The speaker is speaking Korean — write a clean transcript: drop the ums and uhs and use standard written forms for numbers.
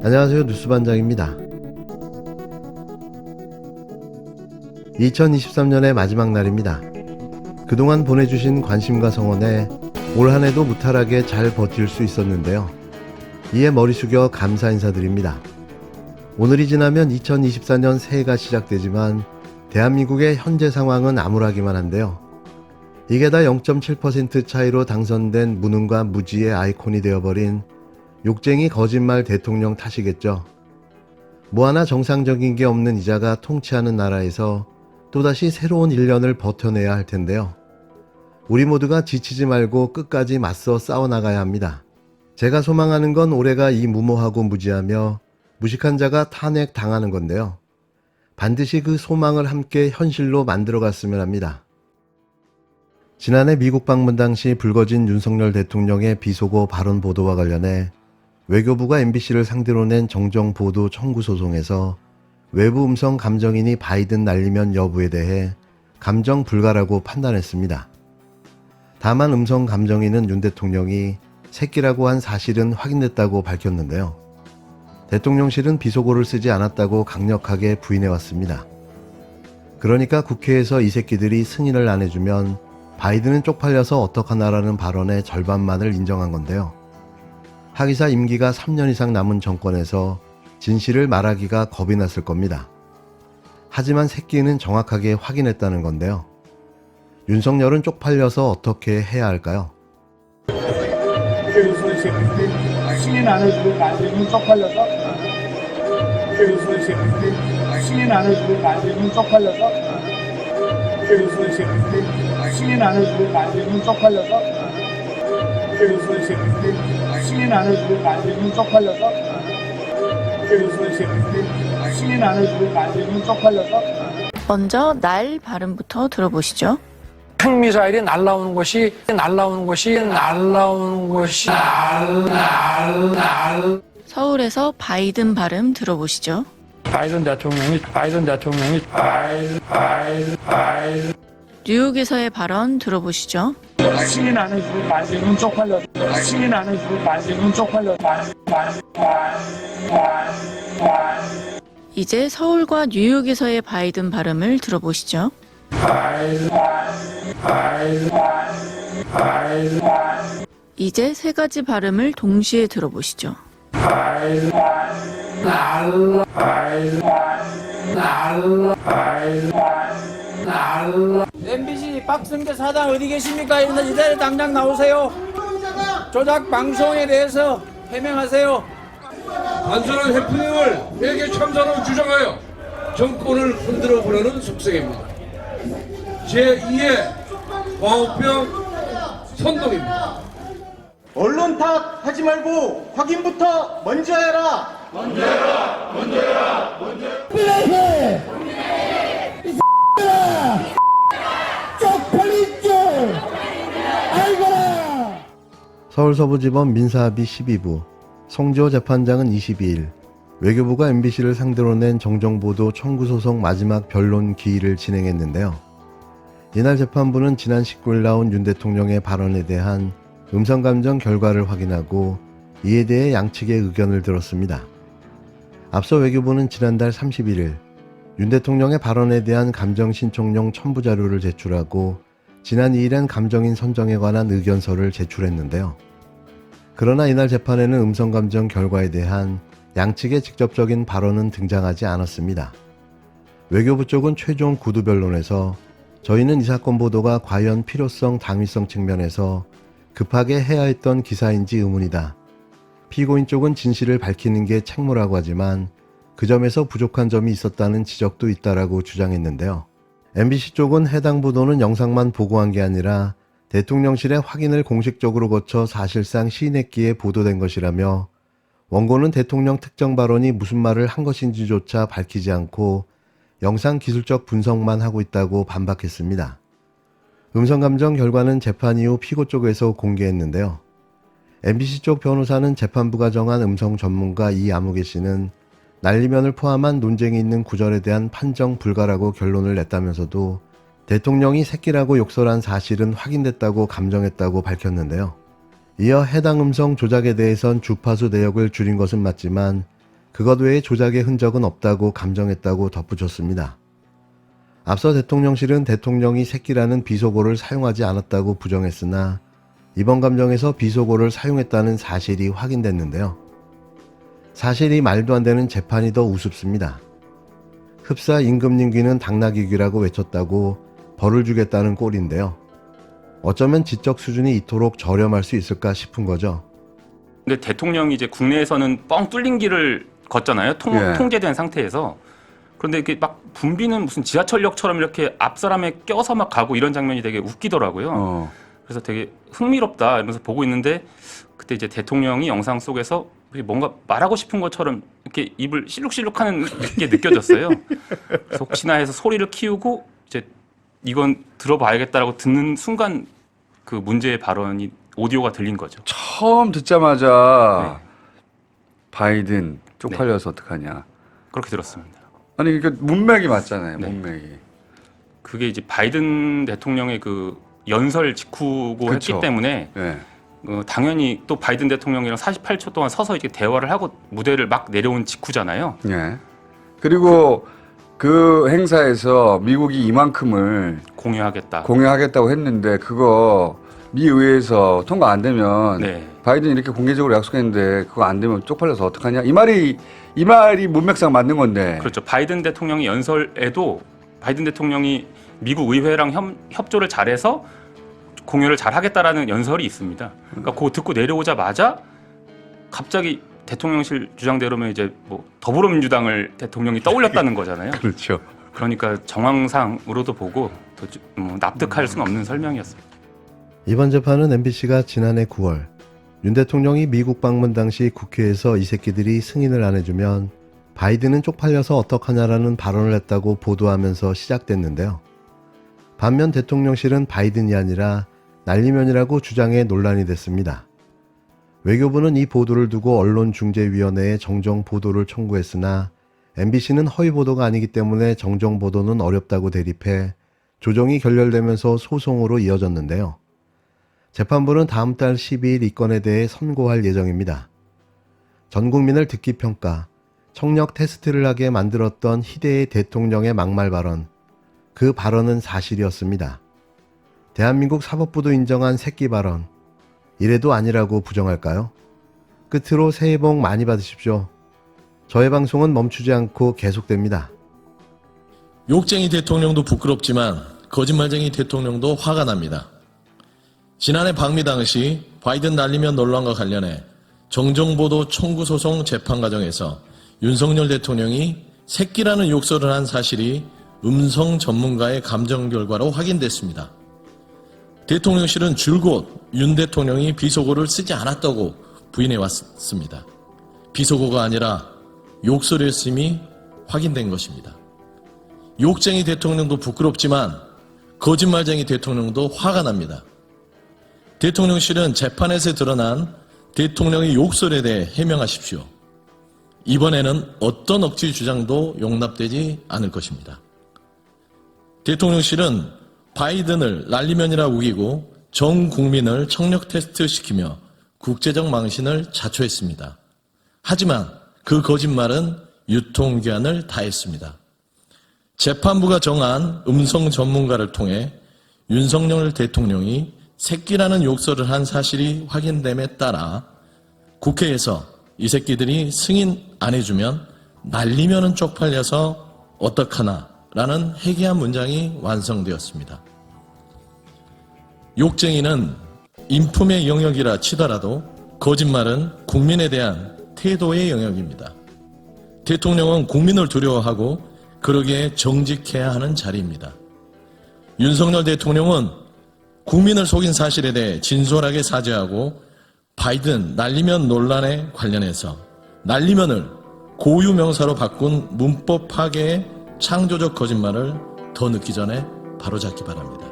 안녕하세요. 뉴스반장입니다. 2023년의 마지막 날입니다. 그동안 보내주신 관심과 성원에 올 한해도 무탈하게 잘 버틸 수 있었는데요. 이에 머리 숙여 감사 인사드립니다. 오늘이 지나면 2024년 새해가 시작되지만 대한민국의 현재 상황은 암울하기만 한데요. 이게 다 0.7% 차이로 당선된 무능과 무지의 아이콘이 되어버린 욕쟁이 거짓말 대통령 탓이겠죠. 뭐 하나 정상적인 게 없는 이자가 통치하는 나라에서 또다시 새로운 1년을 버텨내야 할 텐데요. 우리 모두가 지치지 말고 끝까지 맞서 싸워나가야 합니다. 제가 소망하는 건 올해가 이 무모하고 무지하며 무식한 자가 탄핵당하는 건데요. 반드시 그 소망을 함께 현실로 만들어갔으면 합니다. 지난해 미국 방문 당시 불거진 윤석열 대통령의 비속어 발언 보도와 관련해 외교부가 MBC를 상대로 낸 정정보도 청구 소송에서 외부 음성 감정인이 바이든 날리면 여부에 대해 감정 불가라고 판단했습니다. 다만 음성 감정인은 윤 대통령이 새끼라고 한 사실은 확인됐다고 밝혔는데요. 대통령실은 비속어를 쓰지 않았다고 강력하게 부인해왔습니다. 그러니까 국회에서 이 새끼들이 승인을 안 해주면 바이든은 쪽팔려서 어떡하나라는 발언의 절반만을 인정한 건데요. 하기사 임기가 3년 이상 남은 정권에서 진실을 말하기가 겁이 났을 겁니다. 하지만 새끼는 정확하게 확인했다는 건데요. 윤석열은 쪽팔려서 어떻게 해야 할까요? 국회의원 새끼들이 승인 안 해주고 만들면 쪽팔려서 국회의원 새끼들이 승인 안 해주고 만들면 쪽팔려서 국회의원 새끼들이 승인 안 해주고 만들면 쪽팔려서 국회의원 새끼들이 승인 안 해주고 만들면 쪽팔려서 국회의원 새끼들이 승인 안 해주고 만들면 쪽팔려서. 먼저 날 발음부터 들어보시죠. 핵미사일이 날라오는 것이 서울에서 바이든 발음 들어보시죠. 바이든 대통령이 뉴욕에서의 발언 들어보시죠. 승인 안 해주고 만들면 쪽팔려서 승인 안 해주고 만들면 쪽팔려서 이제 서울과 뉴욕에서의 바이든 발음을 들어보시죠. 이제 세 가지 발음을 동시에 들어보시죠. MBC 박승대 사장 어디 계십니까? 이런 이 자리에 당장 나오세요. 조작 방송에 대해서 해명하세요. 단순한 해프닝을 회계 참사로 주장하여 정권을 흔들어 보려는 속셈입니다. 제2의 과업병 선동입니다. 언론 탓 하지 말고 확인부터 먼저 해라. 서울서부지법 민사합의 12부 송지호 재판장은 22일 외교부가 MBC를 상대로 낸 정정보도 청구 소송 마지막 변론 기일을 진행했는데요. 이날 재판부는 지난 19일 나온 윤 대통령의 발언에 대한 음성감정 결과를 확인하고 이에 대해 양측의 의견을 들었습니다. 앞서 외교부는 지난달 31일 윤 대통령의 발언에 대한 감정신청용 첨부 자료를 제출하고 지난 2일엔 감정인 선정에 관한 의견서를 제출했는데요. 그러나 이날 재판에는 음성감정 결과에 대한 양측의 직접적인 발언은 등장하지 않았습니다. 외교부 쪽은 최종 구두 변론에서 저희는 이 사건 보도가 과연 필요성, 당위성 측면에서 급하게 해야 했던 기사인지 의문이다. 피고인 쪽은 진실을 밝히는 게 책무라고 하지만 그 점에서 부족한 점이 있었다는 지적도 있다라고 주장했는데요. MBC 쪽은 해당 보도는 영상만 보고한 게 아니라 대통령실의 확인을 공식적으로 거쳐 사실상 시인했기에 보도된 것이라며 원고는 대통령 특정 발언이 무슨 말을 한 것인지조차 밝히지 않고 영상 기술적 분석만 하고 있다고 반박했습니다. 음성감정 결과는 재판 이후 피고 쪽에서 공개했는데요. MBC 쪽 변호사는 재판부가 정한 음성 전문가 이아무개 씨는 날리면을 포함한 논쟁이 있는 구절에 대한 판정 불가라고 결론을 냈다면서도 대통령이 새끼라고 욕설한 사실은 확인됐다고 감정했다고 밝혔는데요. 이어 해당 음성 조작에 대해선 주파수 내역을 줄인 것은 맞지만 그것 외에 조작의 흔적은 없다고 감정했다고 덧붙였습니다. 앞서 대통령실은 대통령이 새끼라는 비속어를 사용하지 않았다고 부정했으나 이번 감정에서 비속어를 사용했다는 사실이 확인됐는데요. 사실 이 말도 안 되는 재판이 더 우습습니다. 흡사 임금님귀는 당나귀귀라고 외쳤다고 벌을 주겠다는 꼴인데요. 어쩌면 지적 수준이 이토록 저렴할 수 있을까 싶은 거죠. 근데 대통령이 이제 국내에서는 뻥 뚫린 길을 걷잖아요. 통제된 상태에서. 그런데 이렇게 막 붐비는 무슨 지하철역처럼 이렇게 앞 사람에 껴서 막 가고 이런 장면이 되게 웃기더라고요. 그래서 되게 흥미롭다 이러면서 보고 있는데 그때 이제 대통령이 영상 속에서 뭔가 말하고 싶은 것처럼 이렇게 입을 실룩실룩하는 게 느껴졌어요. 그래서 혹시나 해서 소리를 키우고 이제 이건 들어봐야겠다라고 듣는 순간 그 문제의 발언이 오디오가 들린 거죠. 처음 듣자마자 바이든 쪽팔려서 어떡하냐. 그렇게 들었습니다. 아니 그러니까 문맥이 맞잖아요. 네. 문맥이. 그게 이제 바이든 대통령의 그 연설 직후고 그쵸. 했기 때문에 네. 당연히 또 바이든 대통령이랑 48초 동안 서서 이렇게 대화를 하고 무대를 막 내려온 직후잖아요. 네. 그리고 그 행사에서 미국이 이만큼을 공유하겠다고 했는데 그거 미 의회에서 통과 안 되면 네. 바이든이 이렇게 공개적으로 약속했는데 그거 안 되면 쪽팔려서 어떡하냐. 이 말이 문맥상 맞는 건데. 그렇죠. 바이든 대통령의 연설에도 바이든 대통령이 미국 의회랑 협조를 잘해서 공유를 잘 하겠다라는 연설이 있습니다. 그러니까 그거 듣고 내려오자마자 갑자기 대통령실 주장대로면 이제 뭐 더불어민주당을 대통령이 떠올렸다는 거잖아요. 그렇죠. 그러니까 정황상으로도 보고 납득할 수는 없는 설명이었습니다. 이번 재판은 MBC가 지난해 9월 윤 대통령이 미국 방문 당시 국회에서 이 새끼들이 승인을 안 해주면 바이든은 쪽팔려서 어떡하냐라는 발언을 했다고 보도하면서 시작됐는데요. 반면 대통령실은 바이든이 아니라 날리면이라고 주장해 논란이 됐습니다. 외교부는 이 보도를 두고 언론중재위원회에 정정 보도를 청구했으나 MBC는 허위 보도가 아니기 때문에 정정 보도는 어렵다고 대립해 조정이 결렬되면서 소송으로 이어졌는데요. 재판부는 다음 달 12일 이 건에 대해 선고할 예정입니다. 전 국민을 듣기 평가, 청력 테스트를 하게 만들었던 희대의 대통령의 막말 발언, 그 발언은 사실이었습니다. 대한민국 사법부도 인정한 새끼 발언, 이래도 아니라고 부정할까요? 끝으로 새해 복 많이 받으십시오. 저의 방송은 멈추지 않고 계속됩니다. 욕쟁이 대통령도 부끄럽지만 거짓말쟁이 대통령도 화가 납니다. 지난해 방미 당시 바이든 날리면 논란과 관련해 정정보도 청구 소송 재판 과정에서 윤석열 대통령이 새끼라는 욕설을 한 사실이 음성 전문가의 감정 결과로 확인됐습니다. 대통령실은 줄곧 윤 대통령이 비속어를 쓰지 않았다고 부인해 왔습니다. 비속어가 아니라 욕설이었음이 확인된 것입니다. 욕쟁이 대통령도 부끄럽지만 거짓말쟁이 대통령도 화가 납니다. 대통령실은 재판에서 드러난 대통령의 욕설에 대해 해명하십시오. 이번에는 어떤 억지 주장도 용납되지 않을 것입니다. 대통령실은 바이든을 날리면이라 우기고 전 국민을 청력 테스트 시키며 국제적 망신을 자초했습니다. 하지만 그 거짓말은 유통기한을 다했습니다. 재판부가 정한 음성 전문가를 통해 윤석열 대통령이 새끼라는 욕설을 한 사실이 확인됨에 따라 국회에서 이 새끼들이 승인 안 해주면 날리면은 쪽팔려서 어떡하나 라는 해괴한 문장이 완성되었습니다. 욕쟁이는 인품의 영역이라 치더라도 거짓말은 국민에 대한 태도의 영역입니다. 대통령은 국민을 두려워하고 그러기에 정직해야 하는 자리입니다. 윤석열 대통령은 국민을 속인 사실에 대해 진솔하게 사죄하고 바이든 날리면 논란에 관련해서 날리면을 고유명사로 바꾼 문법 파괴의 창조적 거짓말을 더 늦기 전에 바로잡기 바랍니다.